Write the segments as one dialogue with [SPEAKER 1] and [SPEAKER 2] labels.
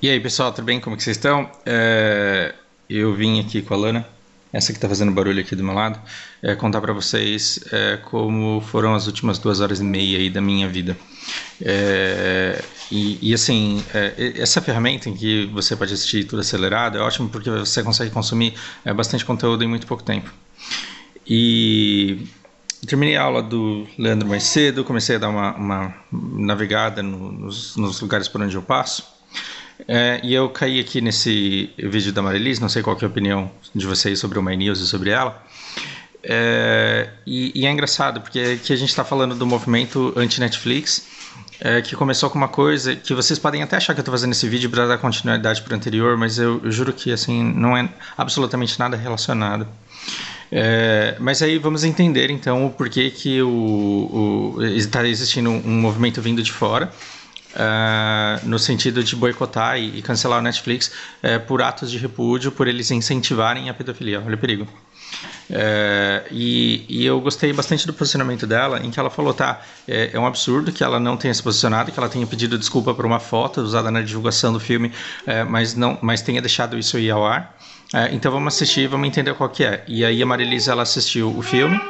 [SPEAKER 1] E aí, pessoal, tudo bem? Como que vocês estão? Eu vim aqui com a Lana, essa que tá fazendo barulho aqui do meu lado, contar pra vocês como foram as últimas 2 horas e meia aí da minha vida. Assim, essa ferramenta em que você pode assistir tudo acelerado é ótimo porque você consegue consumir bastante conteúdo em muito pouco tempo. E terminei a aula do Leandro mais cedo, comecei a dar uma navegada nos lugares por onde eu passo. E eu caí aqui nesse vídeo da Marilis, não sei qual que é a opinião de vocês sobre o My News e sobre ela. E é engraçado, porque aqui a gente está falando do movimento anti-Netflix, que começou com uma coisa que vocês podem até achar que eu estou fazendo esse vídeo para dar continuidade para o anterior, mas eu juro que assim não é absolutamente nada relacionado. Mas aí vamos entender então o porquê que está existindo um movimento vindo de fora, no sentido de boicotar e cancelar o Netflix por atos de repúdio, por eles incentivarem a pedofilia. Olha o perigo. E eu gostei bastante do posicionamento dela, em que ela falou, é um absurdo que ela não tenha se posicionado, que ela tenha pedido desculpa por uma foto usada na divulgação do filme, mas tenha deixado isso ir ao ar. Então vamos assistir, vamos entender qual que é. E aí a Marilisa, ela assistiu o filme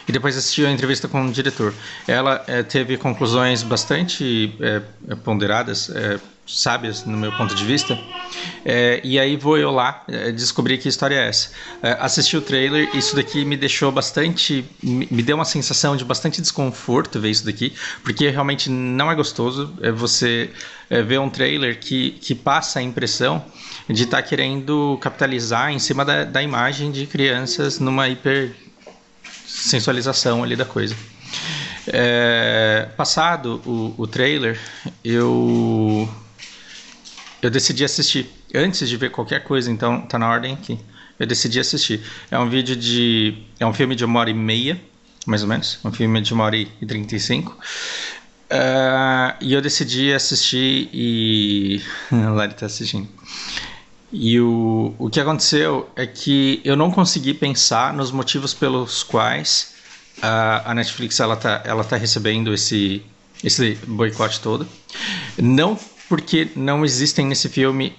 [SPEAKER 1] e depois assistiu a entrevista com o diretor. Ela teve conclusões bastante ponderadas, sábias no meu ponto de vista, e aí vou eu lá descobrir que história é essa. Assisti o trailer, isso daqui me deixou bastante, me deu uma sensação de bastante desconforto ver isso daqui, porque realmente não é gostoso você ver um trailer que passa a impressão de estar querendo capitalizar em cima da imagem de crianças numa hiper sensualização ali da coisa. Passado o trailer, eu decidi assistir antes de ver qualquer coisa, então tá na ordem aqui. Eu decidi assistir. É um filme de 1h30, mais ou menos, um filme de 1h35. E eu decidi assistir e lá ele tá assistindo. E o que aconteceu é que eu não consegui pensar nos motivos pelos quais a Netflix ela tá recebendo esse boicote todo. Não porque não existem nesse filme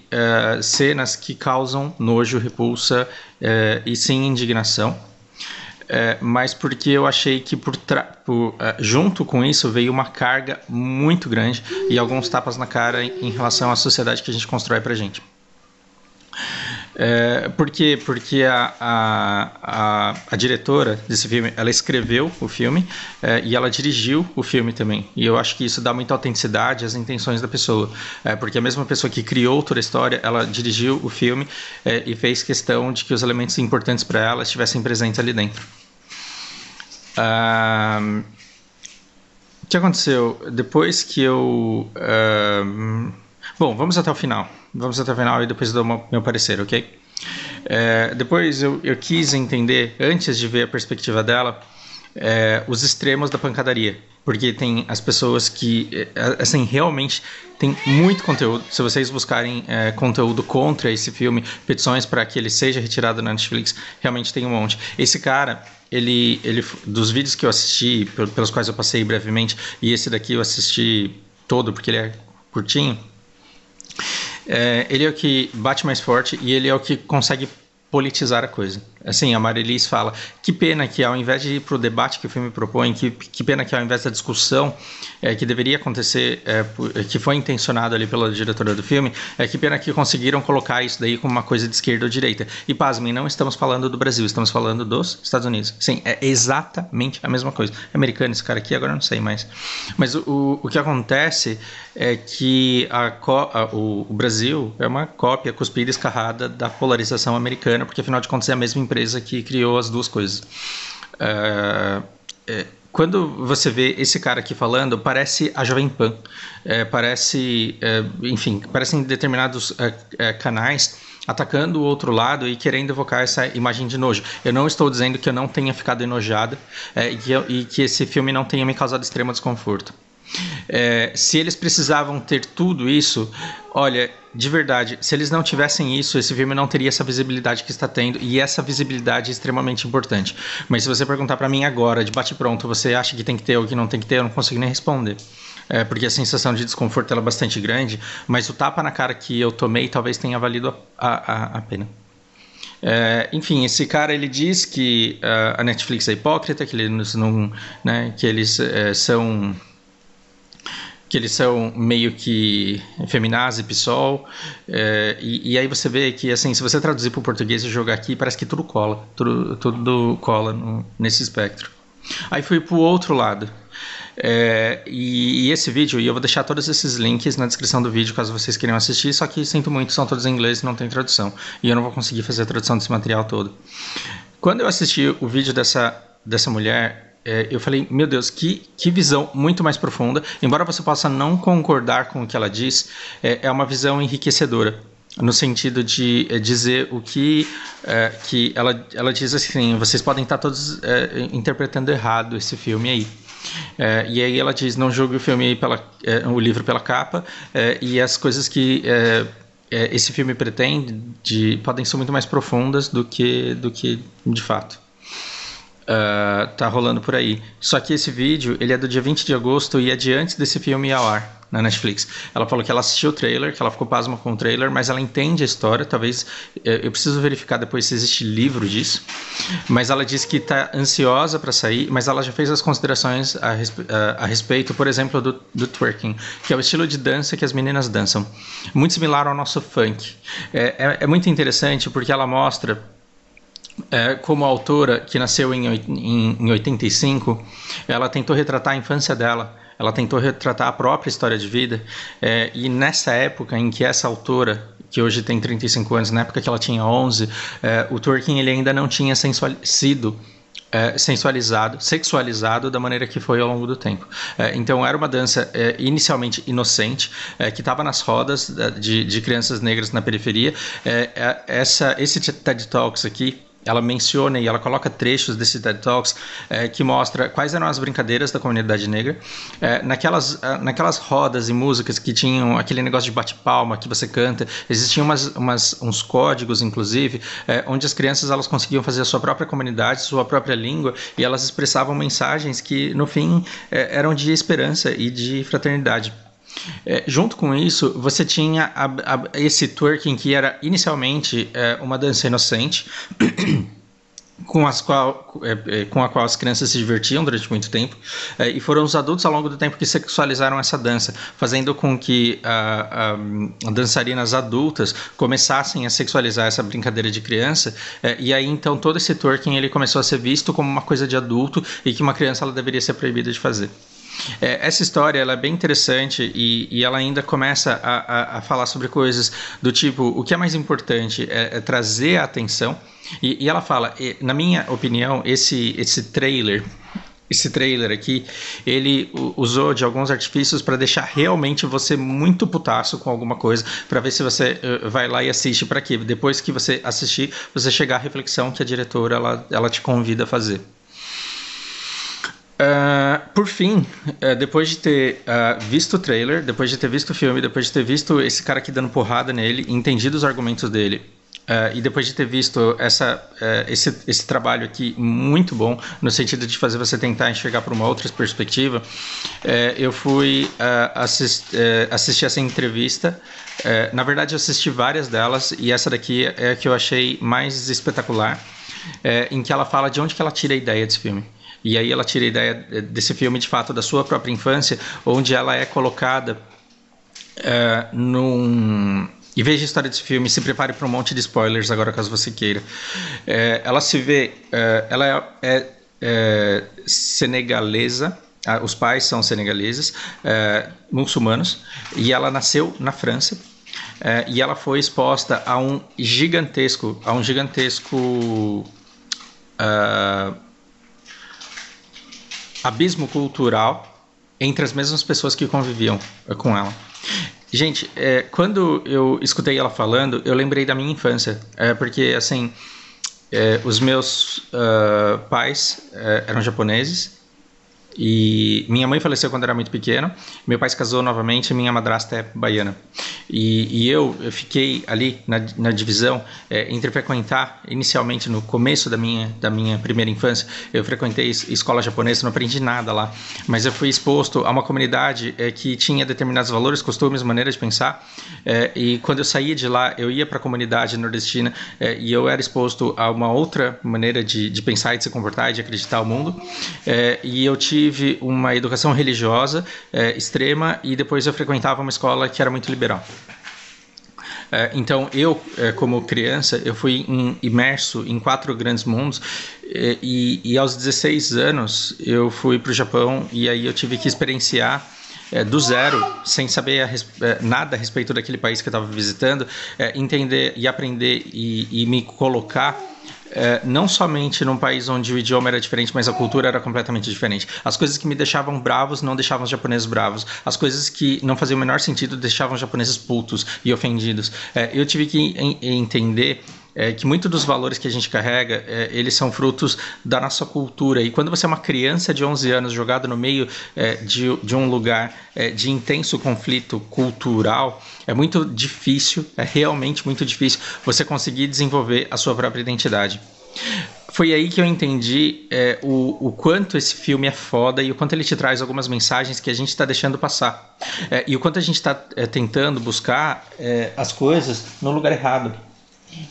[SPEAKER 1] cenas que causam nojo, repulsa e sim indignação. Mas porque eu achei que junto com isso veio uma carga muito grande e alguns tapas na cara em relação à sociedade que a gente constrói pra gente. Por quê? Porque a diretora desse filme, ela escreveu o filme e ela dirigiu o filme também. E eu acho que isso dá muita autenticidade às intenções da pessoa. Porque a mesma pessoa que criou toda a história, ela dirigiu o filme e fez questão de que os elementos importantes para ela estivessem presentes ali dentro. O que aconteceu? Depois que eu... Bom, vamos até o final. Vamos até o final e depois eu dou meu parecer, ok? Depois eu quis entender, antes de ver a perspectiva dela, os extremos da pancadaria. Porque tem as pessoas que, assim, realmente tem muito conteúdo. Se vocês buscarem conteúdo contra esse filme, petições para que ele seja retirado na Netflix, realmente tem um monte. Esse cara, ele dos vídeos que eu assisti, pelos quais eu passei brevemente, e esse daqui eu assisti todo porque ele é curtinho, ele é o que bate mais forte e ele é o que consegue politizar a coisa. Assim, a Marilis fala, que pena que ao invés de ir para o debate que o filme propõe, que pena que ao invés da discussão que deveria acontecer, que foi intencionado ali pela diretora do filme, que pena que conseguiram colocar isso daí como uma coisa de esquerda ou direita. E pasmem, não estamos falando do Brasil, estamos falando dos Estados Unidos. Sim, é exatamente a mesma coisa. É americano esse cara aqui, agora eu não sei mais. Mas o que acontece é que o Brasil é uma cópia cuspida e escarrada da polarização americana, porque afinal de contas é a mesma empresa que criou as duas coisas. Quando você vê esse cara aqui falando, parece a Jovem Pan, parecem determinados canais atacando o outro lado e querendo evocar essa imagem de nojo. Eu não estou dizendo que eu não tenha ficado enojada e que esse filme não tenha me causado extremo desconforto. Se eles precisavam ter tudo isso, olha, de verdade, se eles não tivessem isso, esse filme não teria essa visibilidade que está tendo, e essa visibilidade é extremamente importante. Mas se você perguntar para mim agora, de bate-pronto, você acha que tem que ter ou que não tem que ter, eu não consigo nem responder. porque a sensação de desconforto ela é bastante grande, mas o tapa na cara que eu tomei talvez tenha valido a pena. Enfim, esse cara ele diz que a Netflix é hipócrita, que eles não, né, que eles são meio que feminazi, PSOL, e aí você vê que, assim, se você traduzir para o português e jogar aqui, parece que tudo cola, tudo cola nesse espectro. Aí fui para o outro lado, e esse vídeo, e eu vou deixar todos esses links na descrição do vídeo, caso vocês queiram assistir, só que sinto muito, são todos em inglês e não tem tradução, e eu não vou conseguir fazer a tradução desse material todo. Quando eu assisti o vídeo dessa mulher, eu falei, meu Deus, que visão muito mais profunda. Embora você possa não concordar com o que ela diz, é uma visão enriquecedora, no sentido de dizer o que ela diz assim, vocês podem estar todos interpretando errado esse filme aí. E aí ela diz, não julgue o livro pela capa, e as coisas que esse filme pretende podem ser muito mais profundas do que de fato tá rolando por aí. Só que esse vídeo, ele é do dia 20 de agosto e é de antes desse filme ir ao ar na Netflix. Ela falou que ela assistiu o trailer, que ela ficou pasma com o trailer, mas ela entende a história. Talvez, eu preciso verificar depois se existe livro disso, mas ela disse que está ansiosa para sair, mas ela já fez as considerações a respeito, por exemplo, do twerking, que é o estilo de dança que as meninas dançam, muito similar ao nosso funk. É muito interessante porque ela mostra como a autora, que nasceu em 85, ela tentou retratar a infância dela, ela tentou retratar a própria história de vida, e nessa época em que essa autora, que hoje tem 35 anos, na época que ela tinha 11, o twerking ele ainda não tinha sido sexualizado da maneira que foi ao longo do tempo. Então era uma dança inicialmente inocente, que estava nas rodas de crianças negras na periferia. Esse TED Talks aqui, ela menciona e ela coloca trechos desse TED Talks que mostra quais eram as brincadeiras da comunidade negra. Naquelas rodas e músicas que tinham aquele negócio de bate-palma que você canta, existiam uns códigos, inclusive, onde as crianças elas conseguiam fazer a sua própria comunidade, sua própria língua, e elas expressavam mensagens que, no fim, eram de esperança e de fraternidade. Junto com isso, você tinha esse twerking que era inicialmente uma dança inocente, com a qual as crianças se divertiam durante muito tempo, e foram os adultos ao longo do tempo que sexualizaram essa dança, fazendo com que dançarinas adultas começassem a sexualizar essa brincadeira de criança, e aí então todo esse twerking ele começou a ser visto como uma coisa de adulto e que uma criança ela deveria ser proibida de fazer. Essa história ela é bem interessante e ela ainda começa a falar sobre coisas do tipo, o que é mais importante é trazer a atenção, e ela fala, na minha opinião, esse trailer aqui, ele usou de alguns artifícios para deixar realmente você muito putaço com alguma coisa, para ver se você vai lá e assiste, para quê? Depois que você assistir, você chegar à reflexão que a diretora ela te convida a fazer. Por fim, depois de ter visto o trailer, depois de ter visto o filme, depois de ter visto esse cara aqui dando porrada nele, entendido os argumentos dele, e depois de ter visto esse trabalho aqui muito bom, no sentido de fazer você tentar enxergar por uma outra perspectiva, eu fui assistir essa entrevista. Na verdade, eu assisti várias delas, e essa daqui é a que eu achei mais espetacular, em que ela fala de onde que ela tira a ideia desse filme. E aí ela tira a ideia desse filme, de fato, da sua própria infância, onde ela é colocada E veja a história desse filme, se prepare para um monte de spoilers agora, caso você queira. Ela se vê... ela é senegalesa, os pais são senegaleses, muçulmanos, e ela nasceu na França, e ela foi exposta a um gigantesco abismo cultural entre as mesmas pessoas que conviviam com ela. Gente, quando eu escutei ela falando, eu lembrei da minha infância, porque assim, os meus pais eram japoneses, e minha mãe faleceu quando era muito pequeno, meu pai se casou novamente e minha madrasta é baiana. E eu fiquei ali na divisão entre frequentar, inicialmente no começo da minha primeira infância, eu frequentei escola japonesa, não aprendi nada lá, mas eu fui exposto a uma comunidade que tinha determinados valores, costumes, maneiras de pensar, e quando eu saía de lá, eu ia para a comunidade nordestina e eu era exposto a uma outra maneira de pensar e de se comportar e de acreditar no mundo, e eu tive uma educação religiosa extrema e depois eu frequentava uma escola que era muito liberal. Então, eu, como criança, eu fui imerso em 4 grandes mundos e aos 16 anos eu fui para o Japão e aí eu tive que experienciar do zero, sem saber nada a respeito daquele país que eu estava visitando, entender e aprender e me colocar não somente num país onde o idioma era diferente, mas a cultura era completamente diferente. As coisas que me deixavam bravos não deixavam os japoneses bravos. As coisas que não faziam o menor sentido deixavam os japoneses putos e ofendidos. Eu tive que entender que muitos dos valores que a gente carrega, eles são frutos da nossa cultura. E quando você é uma criança de 11 anos jogado no meio de um lugar de intenso conflito cultural, é muito difícil, é realmente muito difícil você conseguir desenvolver a sua própria identidade. Foi aí que eu entendi o quanto esse filme é foda e o quanto ele te traz algumas mensagens que a gente está deixando passar. E o quanto a gente está tentando buscar as coisas no lugar errado.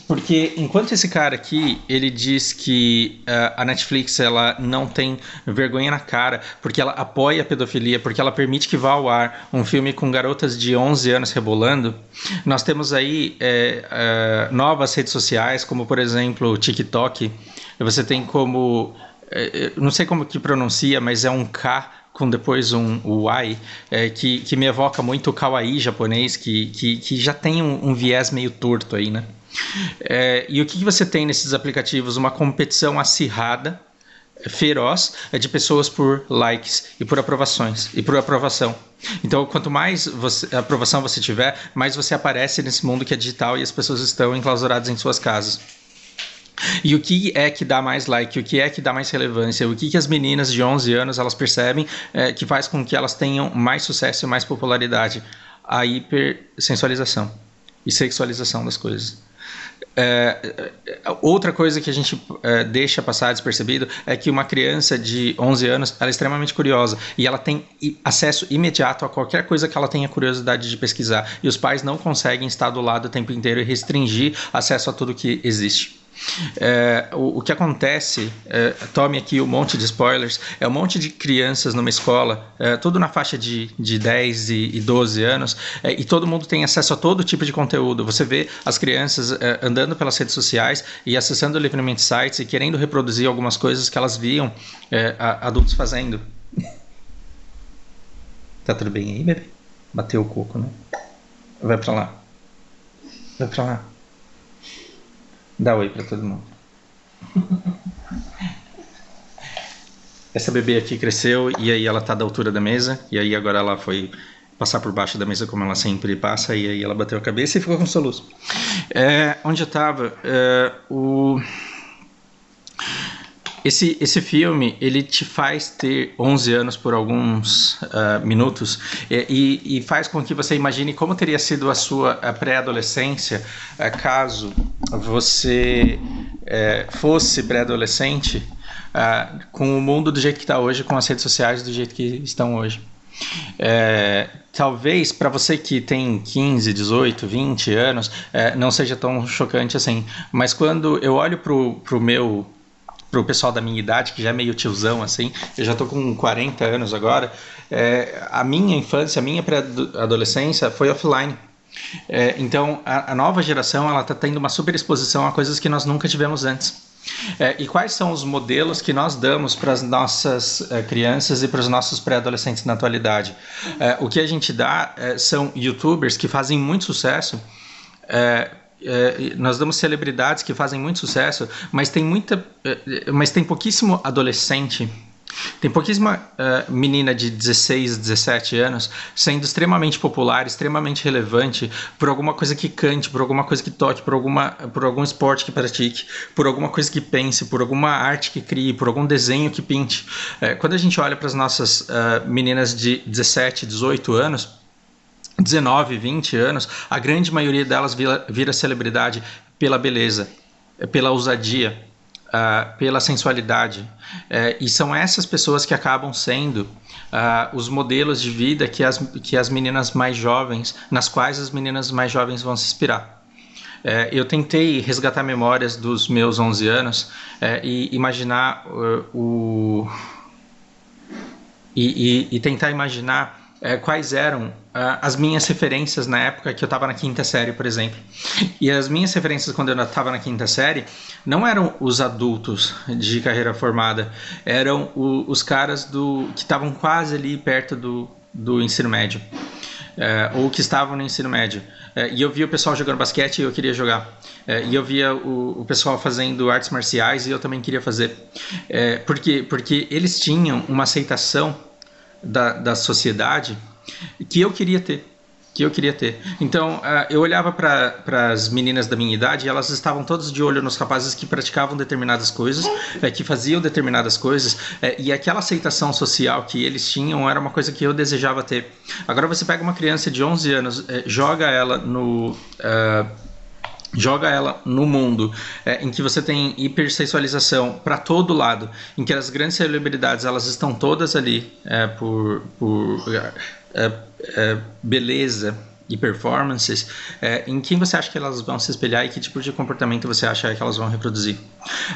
[SPEAKER 1] Porque enquanto esse cara aqui, ele diz que a Netflix ela não tem vergonha na cara, porque ela apoia a pedofilia, porque ela permite que vá ao ar um filme com garotas de 11 anos rebolando, nós temos aí novas redes sociais, como por exemplo o TikTok. Você tem como, não sei como que pronuncia, mas é um K com depois um Y, que me evoca muito o kawaii japonês, que já tem um viés meio torto aí, né? E o que você tem nesses aplicativos? Uma competição acirrada, feroz, de pessoas por likes e por aprovações e por aprovação. Então, quanto mais aprovação você tiver, mais você aparece nesse mundo que é digital e as pessoas estão enclausuradas em suas casas. E o que é que dá mais like? O que é que dá mais relevância? O que as meninas de 11 anos elas percebem que faz com que elas tenham mais sucesso e mais popularidade? A hipersensualização e sexualização das coisas. Outra coisa que a gente deixa passar despercebido é que uma criança de 11 anos ela é extremamente curiosa e ela tem acesso imediato a qualquer coisa que ela tenha curiosidade de pesquisar, e os pais não conseguem estar do lado o tempo inteiro e restringir acesso a tudo que existe. O que acontece, tome aqui um monte de spoilers, é um monte de crianças numa escola, tudo na faixa de 10 e 12 anos, e todo mundo tem acesso a todo tipo de conteúdo. Você vê as crianças andando pelas redes sociais e acessando livremente sites e querendo reproduzir algumas coisas que elas viam adultos fazendo. Tá tudo bem aí, bebê? Bateu o coco, né? Vai pra lá. Vai pra lá. Dá oi pra todo mundo. Essa bebê aqui cresceu e aí ela tá da altura da mesa. E aí agora ela foi passar por baixo da mesa como ela sempre passa. E aí ela bateu a cabeça e ficou com soluço. Onde eu tava? Esse filme, ele te faz ter 11 anos por alguns minutos e faz com que você imagine como teria sido a sua pré-adolescência caso você fosse pré-adolescente com o mundo do jeito que está hoje, com as redes sociais do jeito que estão hoje. Talvez para você que tem 15, 18, 20 anos não seja tão chocante assim, mas quando eu olho pro pessoal da minha idade, que já é meio tiozão assim, eu já tô com 40 anos agora, a minha infância, a minha pré-adolescência foi offline. Então a nova geração ela tá tendo uma super exposição a coisas que nós nunca tivemos antes. E quais são os modelos que nós damos para as nossas crianças e para os nossos pré-adolescentes na atualidade? O que a gente dá são youtubers que fazem muito sucesso. Nós damos celebridades que fazem muito sucesso, mas tem pouquíssimo adolescente, tem pouquíssima menina de 16, 17 anos sendo extremamente popular, extremamente relevante por alguma coisa que cante, por alguma coisa que toque, por algum esporte que pratique, por alguma coisa que pense, por alguma arte que crie, por algum desenho que pinte. Quando a gente olha para as nossas meninas de 17, 18 anos, 19, 20 anos, a grande maioria delas vira celebridade pela beleza, pela ousadia, pela sensualidade. E são essas pessoas que acabam sendo os modelos de vida que as meninas mais jovens, nas quais as meninas mais jovens vão se inspirar. Eu tentei resgatar memórias dos meus 11 anos e imaginar e tentar imaginar quais eram as minhas referências na época que eu estava na quinta série, por exemplo. E as minhas referências quando eu estava na quinta série não eram os adultos de carreira formada, eram os caras que estavam quase ali perto do ensino médio, ou que estavam no ensino médio. E eu via o pessoal jogando basquete e eu queria jogar. E eu via o pessoal fazendo artes marciais e eu também queria fazer. Porque eles tinham uma aceitação da sociedade que eu queria ter. Então, eu olhava para as meninas da minha idade e elas estavam todas de olho nos rapazes que praticavam determinadas coisas, que faziam determinadas coisas, e aquela aceitação social que eles tinham era uma coisa que eu desejava ter. Agora você pega uma criança de 11 anos, joga ela no mundo em que você tem hipersexualização para todo lado, em que as grandes celebridades elas estão todas ali por beleza e performances, em quem você acha que elas vão se espelhar e que tipo de comportamento você acha que elas vão reproduzir.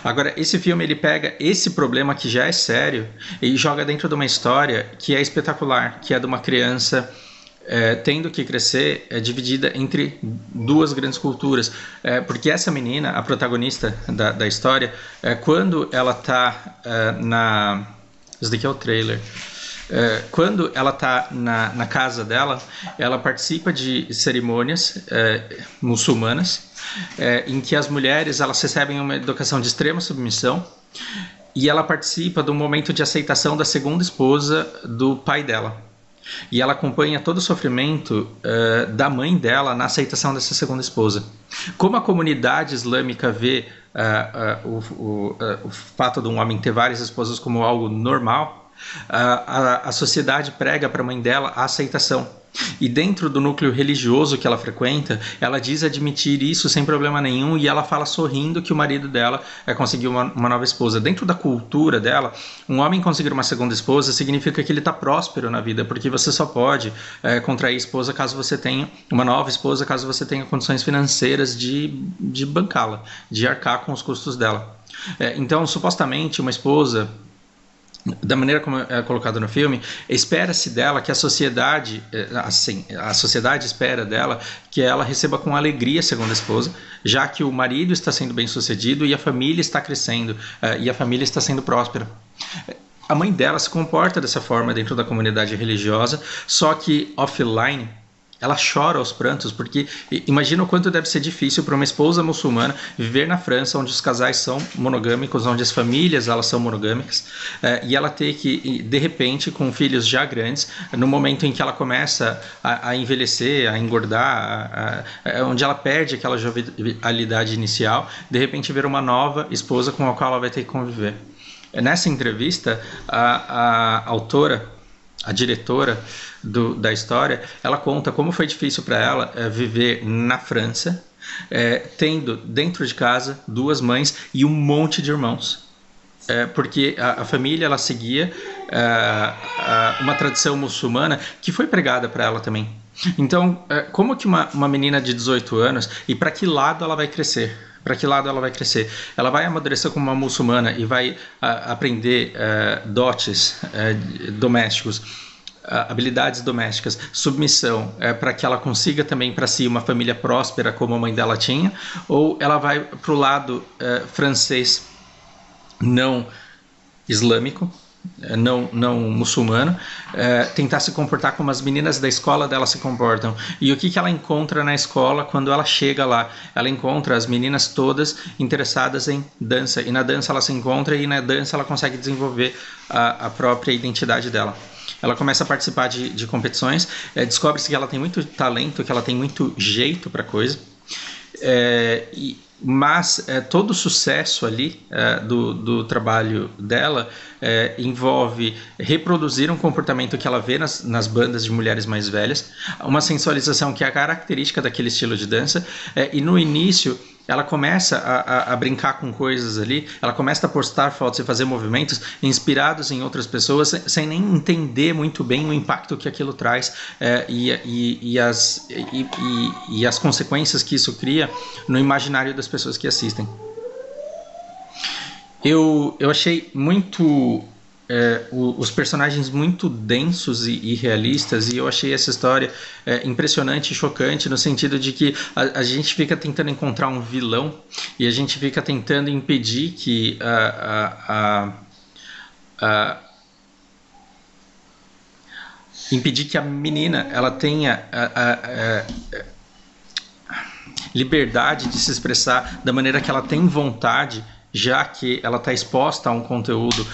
[SPEAKER 1] Agora, esse filme ele pega esse problema que já é sério e joga dentro de uma história que é espetacular, que é de uma criança tendo que crescer dividida entre duas grandes culturas, porque essa menina, a protagonista da história, quando ela está isso daqui é o trailer. Quando ela está na casa dela, ela participa de cerimônias muçulmanas, em que as mulheres elas recebem uma educação de extrema submissão, e ela participa do momento de aceitação da segunda esposa do pai dela. E ela acompanha todo o sofrimento da mãe dela na aceitação dessa segunda esposa. Como a comunidade islâmica vê o fato de um homem ter várias esposas como algo normal, a sociedade prega para a mãe dela a aceitação. E dentro do núcleo religioso que ela frequenta, ela diz admitir isso sem problema nenhum, e ela fala sorrindo que o marido dela conseguiu uma nova esposa. Dentro da cultura dela, um homem conseguir uma segunda esposa significa que ele está próspero na vida, porque você só pode contrair esposa caso você tenha uma nova esposa, caso você tenha condições financeiras de bancá-la, de arcar com os custos dela. Então, supostamente, uma esposa, da maneira como é colocado no filme, espera-se dela que a sociedade espera dela que ela receba com alegria a segunda esposa, já que o marido está sendo bem sucedido e a família está crescendo, e a família está sendo próspera. A mãe dela se comporta dessa forma dentro da comunidade religiosa, só que offline ela chora aos prantos, porque imagina o quanto deve ser difícil para uma esposa muçulmana viver na França, onde os casais são monogâmicos, onde as famílias elas são monogâmicas, e ela ter que, de repente, com filhos já grandes, no momento em que ela começa a envelhecer, a engordar, onde ela perde aquela jovialidade inicial, de repente ver uma nova esposa com a qual ela vai ter que conviver. Nessa entrevista, a autora, a diretora da história, ela conta como foi difícil para ela viver na França, tendo dentro de casa duas mães e um monte de irmãos. Porque a família ela seguia uma tradição muçulmana que foi pregada para ela também. Então, como que uma menina de 18 anos, e para que lado ela vai crescer? Para que lado ela vai crescer? Ela vai amadurecer como uma muçulmana e vai aprender dotes domésticos, habilidades domésticas, submissão, para que ela consiga também para si uma família próspera como a mãe dela tinha? Ou ela vai para o lado francês não islâmico, não muçulmano, tentar se comportar como as meninas da escola dela se comportam? E o que ela encontra na escola quando ela chega lá? Ela encontra as meninas todas interessadas em dança, e na dança ela se encontra, e na dança ela consegue desenvolver a própria identidade dela. Ela começa a participar de competições, descobre-se que ela tem muito talento, que ela tem muito jeito para coisa, Mas todo o sucesso ali do trabalho dela envolve reproduzir um comportamento que ela vê nas bandas de mulheres mais velhas, uma sensualização que é a característica daquele estilo de dança, e no início ela começa a brincar com coisas ali, ela começa a postar fotos e fazer movimentos inspirados em outras pessoas, sem nem entender muito bem o impacto que aquilo traz e as consequências que isso cria no imaginário das pessoas que assistem. Eu achei muito os personagens muito densos e realistas, e eu achei essa história impressionante e chocante, no sentido de que a gente fica tentando encontrar um vilão e a gente fica tentando impedir que a menina ela tenha liberdade de se expressar da maneira que ela tem vontade, já que ela está exposta a um conteúdo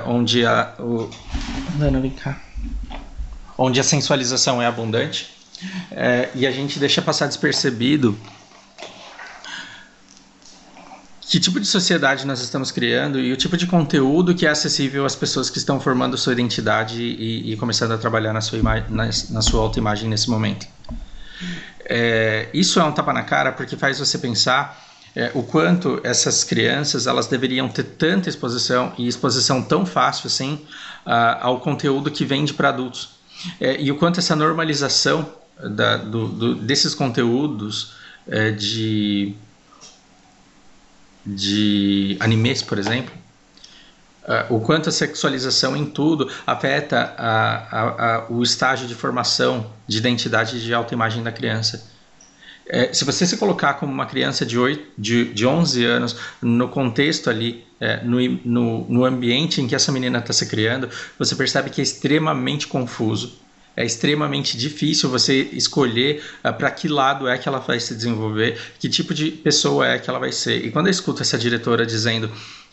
[SPEAKER 1] onde onde a sensualização é abundante, e a gente deixa passar despercebido que tipo de sociedade nós estamos criando e o tipo de conteúdo que é acessível às pessoas que estão formando sua identidade e começando a trabalhar na sua autoimagem nesse momento. Isso é um tapa na cara, porque faz você pensar o quanto essas crianças elas deveriam ter tanta exposição, e exposição tão fácil assim, ao conteúdo que vende para adultos, e o quanto essa normalização desses conteúdos de animes, por exemplo, o quanto a sexualização em tudo afeta o estágio de formação de identidade de autoimagem da criança. Se você se colocar como uma criança de 11 anos no contexto ali, no ambiente em que essa menina está se criando, você percebe que é extremamente confuso, é extremamente difícil você escolher para que lado é que ela vai se desenvolver, que tipo de pessoa é que ela vai ser. E quando eu escuto essa diretora dizendo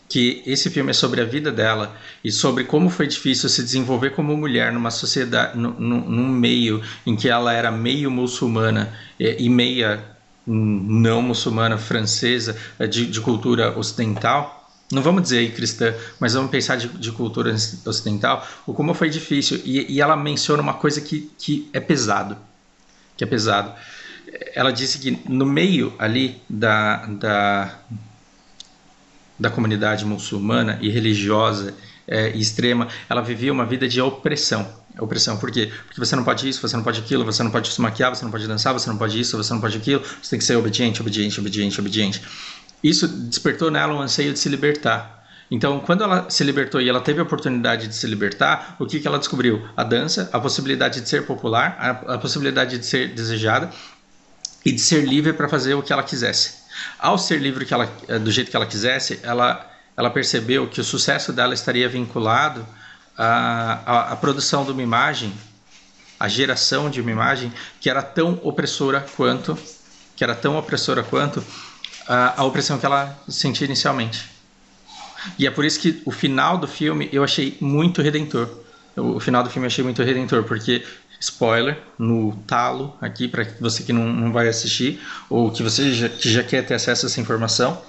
[SPEAKER 1] que esse filme é sobre a vida dela e sobre como foi difícil se desenvolver como mulher numa sociedade, num meio em que ela era meio muçulmana e meia não muçulmana, francesa, de cultura ocidental, não vamos dizer aí cristã, mas vamos pensar de cultura ocidental, o como foi difícil. E ela menciona uma coisa que é pesado, Ela disse que no meio ali da comunidade muçulmana e religiosa extrema, ela vivia uma vida de opressão. Opressão, por quê? Porque você não pode isso, você não pode aquilo, você não pode se maquiar, você não pode dançar, você não pode isso, você não pode aquilo, você tem que ser obediente, obediente, obediente, obediente. Isso despertou nela um anseio de se libertar. Então, quando ela se libertou e ela teve a oportunidade de se libertar, o que ela descobriu? A dança, a possibilidade de ser popular, a possibilidade de ser desejada e de ser livre para fazer o que ela quisesse. Ao ser livre do jeito que ela quisesse, ela percebeu que o sucesso dela estaria vinculado à produção de uma imagem, à geração de uma imagem que era tão opressora quanto a opressão que ela sentia inicialmente. E é por isso que o final do filme eu achei muito redentor. O final do filme eu achei muito redentor, porque, spoiler, no talo aqui, para você que não vai assistir, ou que você que já quer ter acesso a essa informação,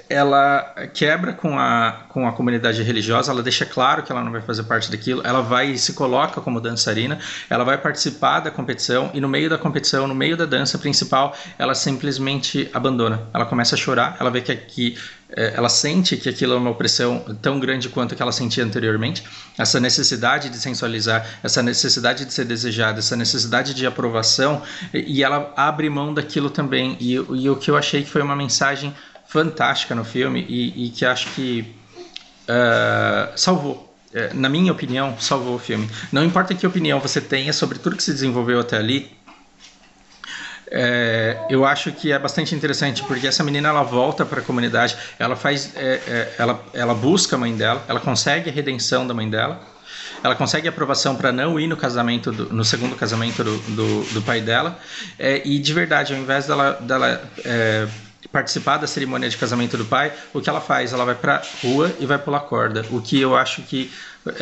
[SPEAKER 1] ela quebra com a comunidade religiosa, ela deixa claro que ela não vai fazer parte daquilo, ela vai e se coloca como dançarina, ela vai participar da competição, e no meio da competição, no meio da dança principal, ela simplesmente abandona, ela começa a chorar, ela vê que ela sente que aquilo é uma opressão tão grande quanto que ela sentia anteriormente, essa necessidade de sensualizar, essa necessidade de ser desejada, essa necessidade de aprovação, e ela abre mão daquilo também, e o que eu achei que foi uma mensagem fantástica no filme e que acho que salvou, na minha opinião, salvou o filme. Não importa que opinião você tenha sobre tudo que se desenvolveu até ali, eu acho que é bastante interessante, porque essa menina ela volta para a comunidade, ela busca a mãe dela, ela consegue a redenção da mãe dela, ela consegue a aprovação para não ir no segundo casamento do pai dela, e de verdade, ao invés dela participar da cerimônia de casamento do pai, o que ela faz? Ela vai pra rua e vai pular corda, o que eu acho que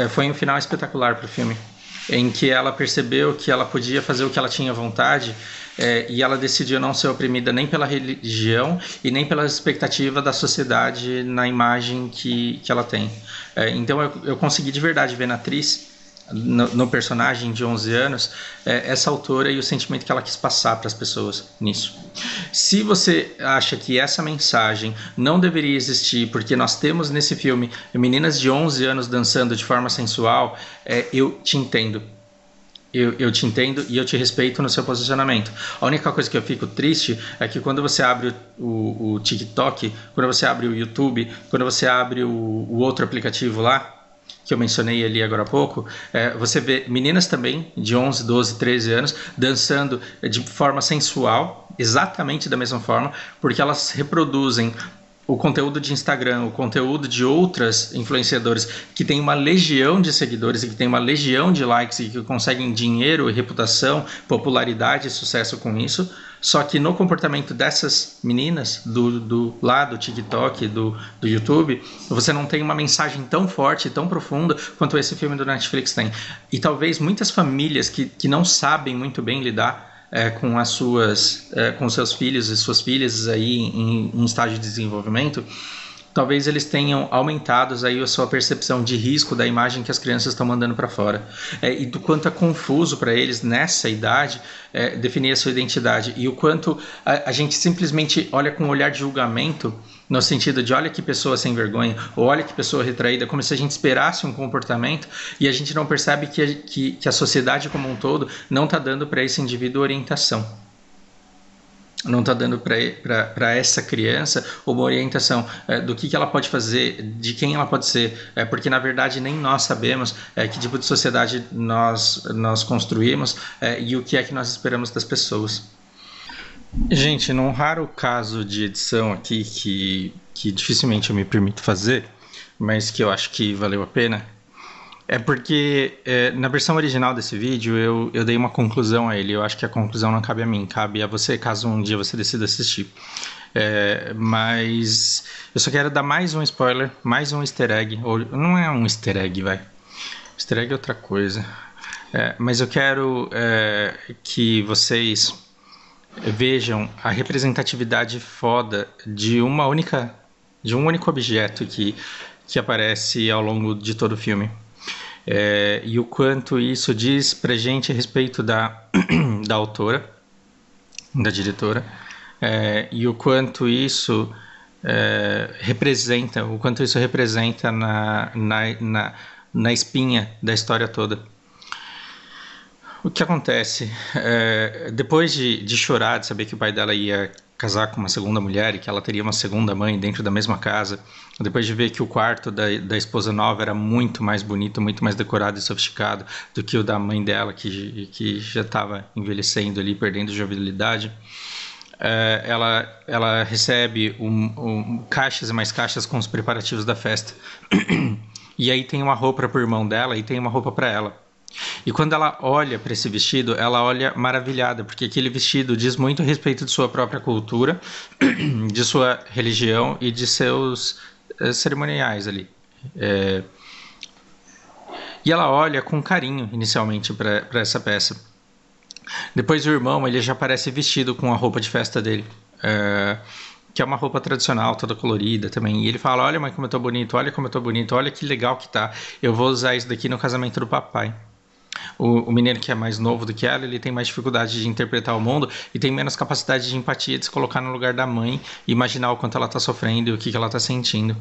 [SPEAKER 1] foi um final espetacular pro filme. em que ela percebeu que ela podia fazer o que ela tinha vontade, e ela decidiu não ser oprimida nem pela religião e nem pela expectativa da sociedade na imagem que ela tem. Então eu consegui de verdade ver na atriz, no personagem de 11 anos, essa autora e o sentimento que ela quis passar para as pessoas nisso. Se você acha que essa mensagem não deveria existir porque nós temos nesse filme meninas de 11 anos dançando de forma sensual, eu te entendo. Eu te entendo e eu te respeito no seu posicionamento. A única coisa que eu fico triste é que quando você abre o TikTok, quando você abre o YouTube, quando você abre o outro aplicativo lá, que eu mencionei ali agora há pouco, você vê meninas também de 11, 12, 13 anos dançando de forma sensual, exatamente da mesma forma, porque elas reproduzem o conteúdo de Instagram, o conteúdo de outras influenciadoras que tem uma legião de seguidores e que tem uma legião de likes e que conseguem dinheiro, reputação, popularidade e sucesso com isso. Só que no comportamento dessas meninas do TikTok, do YouTube, você não tem uma mensagem tão forte, tão profunda quanto esse filme do Netflix tem. E talvez muitas famílias que não sabem muito bem lidar com seus filhos e suas filhas aí em estágio de desenvolvimento, talvez eles tenham aumentado aí a sua percepção de risco da imagem que as crianças estão mandando para fora, e do quanto é confuso para eles nessa idade definir a sua identidade, e o quanto a gente simplesmente olha com um olhar de julgamento, no sentido de olha que pessoa sem vergonha, ou olha que pessoa retraída, como se a gente esperasse um comportamento e a gente não percebe que a sociedade como um todo não está dando para esse indivíduo orientação. Não está dando para essa criança uma orientação do que ela pode fazer, de quem ela pode ser, porque na verdade nem nós sabemos que tipo de sociedade nós construímos e o que é que nós esperamos das pessoas. Gente, num raro caso de edição aqui que dificilmente eu me permito fazer, mas que eu acho que valeu a pena, é porque na versão original desse vídeo eu dei uma conclusão a ele. Eu acho que a conclusão não cabe a mim, cabe a você caso um dia você decida assistir. Mas eu só quero dar mais um spoiler, mais um easter egg. Ou, não é um easter egg, vai. Easter egg é outra coisa. Mas eu quero que vocês vejam a representatividade foda de um único objeto que aparece ao longo de todo o filme. E o quanto isso diz pra gente a respeito da autora, da diretora, e o quanto isso representa na espinha da história toda. O que acontece? Depois de chorar, de saber que o pai dela ia casar com uma segunda mulher e que ela teria uma segunda mãe dentro da mesma casa, depois de ver que o quarto da esposa nova era muito mais bonito, muito mais decorado e sofisticado do que o da mãe dela, que já estava envelhecendo ali, perdendo jovialidade, ela recebe caixas e mais caixas com os preparativos da festa. E aí tem uma roupa para o irmão dela e tem uma roupa para ela. E quando ela olha para esse vestido, ela olha maravilhada, porque aquele vestido diz muito a respeito de sua própria cultura, de sua religião e de seus cerimoniais ali. E ela olha com carinho inicialmente para essa peça. Depois o irmão, ele já aparece vestido com a roupa de festa dele, que é uma roupa tradicional, toda colorida também. E ele fala, olha mãe como eu tô bonito, olha como eu tô bonito, olha que legal que tá, eu vou usar isso daqui no casamento do papai. O menino que é mais novo do que ela, ele tem mais dificuldade de interpretar o mundo e tem menos capacidade de empatia, de se colocar no lugar da mãe e imaginar o quanto ela está sofrendo e o que ela está sentindo.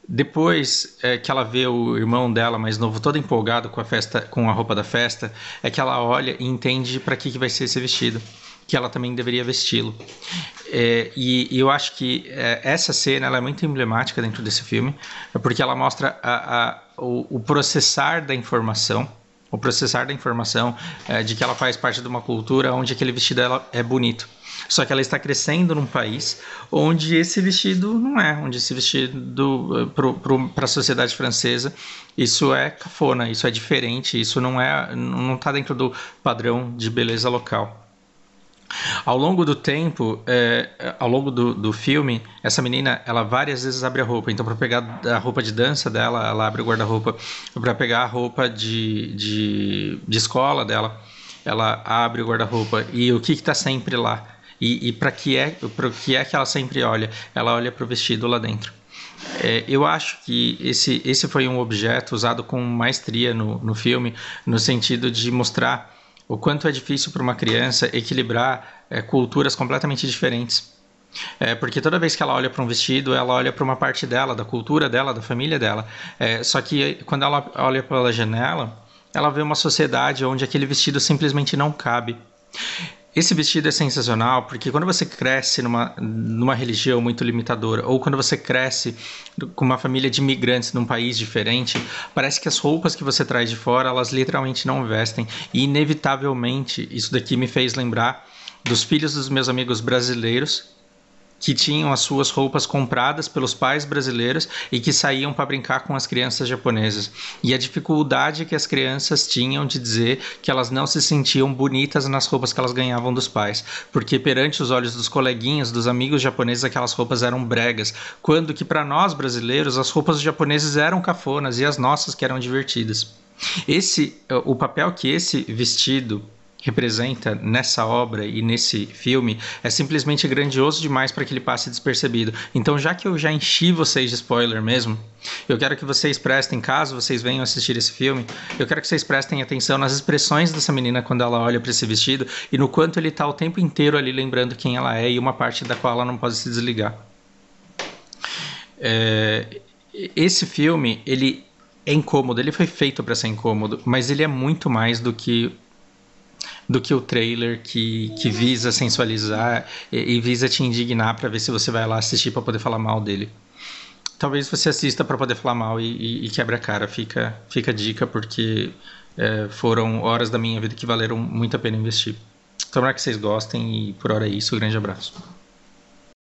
[SPEAKER 1] Depois que ela vê o irmão dela mais novo todo empolgado com a roupa da festa, é que ela olha e entende para que vai ser esse vestido, que ela também deveria vesti-lo. E eu acho que essa cena ela é muito emblemática dentro desse filme, porque ela mostra o processar da informação, de que ela faz parte de uma cultura onde aquele vestido dela é bonito. Só que ela está crescendo num país onde esse vestido não é, onde esse vestido para a sociedade francesa, isso é cafona, isso é diferente, isso não está dentro do padrão de beleza local. Ao longo do tempo, ao longo do filme, essa menina, ela várias vezes abre a roupa. Então, para pegar a roupa de dança dela, ela abre o guarda-roupa. Para pegar a roupa de escola dela, ela abre o guarda-roupa. E o que está sempre lá? E para que é que ela sempre olha? Ela olha para o vestido lá dentro. Eu acho que esse foi um objeto usado com maestria no filme, no sentido de mostrar o quanto é difícil para uma criança equilibrar culturas completamente diferentes. Porque toda vez que ela olha para um vestido, ela olha para uma parte dela, da cultura dela, da família dela. Só que quando ela olha pela janela, ela vê uma sociedade onde aquele vestido simplesmente não cabe. Esse vestido é sensacional porque quando você cresce numa religião muito limitadora, ou quando você cresce com uma família de imigrantes num país diferente, parece que as roupas que você traz de fora, elas literalmente não vestem. E inevitavelmente, isso daqui me fez lembrar dos filhos dos meus amigos brasileiros que tinham as suas roupas compradas pelos pais brasileiros e que saíam para brincar com as crianças japonesas. E a dificuldade que as crianças tinham de dizer que elas não se sentiam bonitas nas roupas que elas ganhavam dos pais, porque perante os olhos dos coleguinhas, dos amigos japoneses, aquelas roupas eram bregas, quando que para nós brasileiros as roupas dos japoneses eram cafonas e as nossas que eram divertidas. O papel que esse vestido representa nessa obra e nesse filme é simplesmente grandioso demais para que ele passe despercebido. Então, já que eu já enchi vocês de spoiler mesmo, eu quero que vocês prestem, caso vocês venham assistir esse filme, eu quero que vocês prestem atenção nas expressões dessa menina quando ela olha para esse vestido e no quanto ele está o tempo inteiro ali lembrando quem ela é e uma parte da qual ela não pode se desligar. Esse filme, ele é incômodo, ele foi feito para ser incômodo, mas ele é muito mais do que o trailer que visa sensualizar e visa te indignar para ver se você vai lá assistir para poder falar mal dele. Talvez você assista para poder falar mal e quebra a cara. Fica a dica, porque foram horas da minha vida que valeram muito a pena investir. Tomara que vocês gostem e por hora é isso. Grande abraço.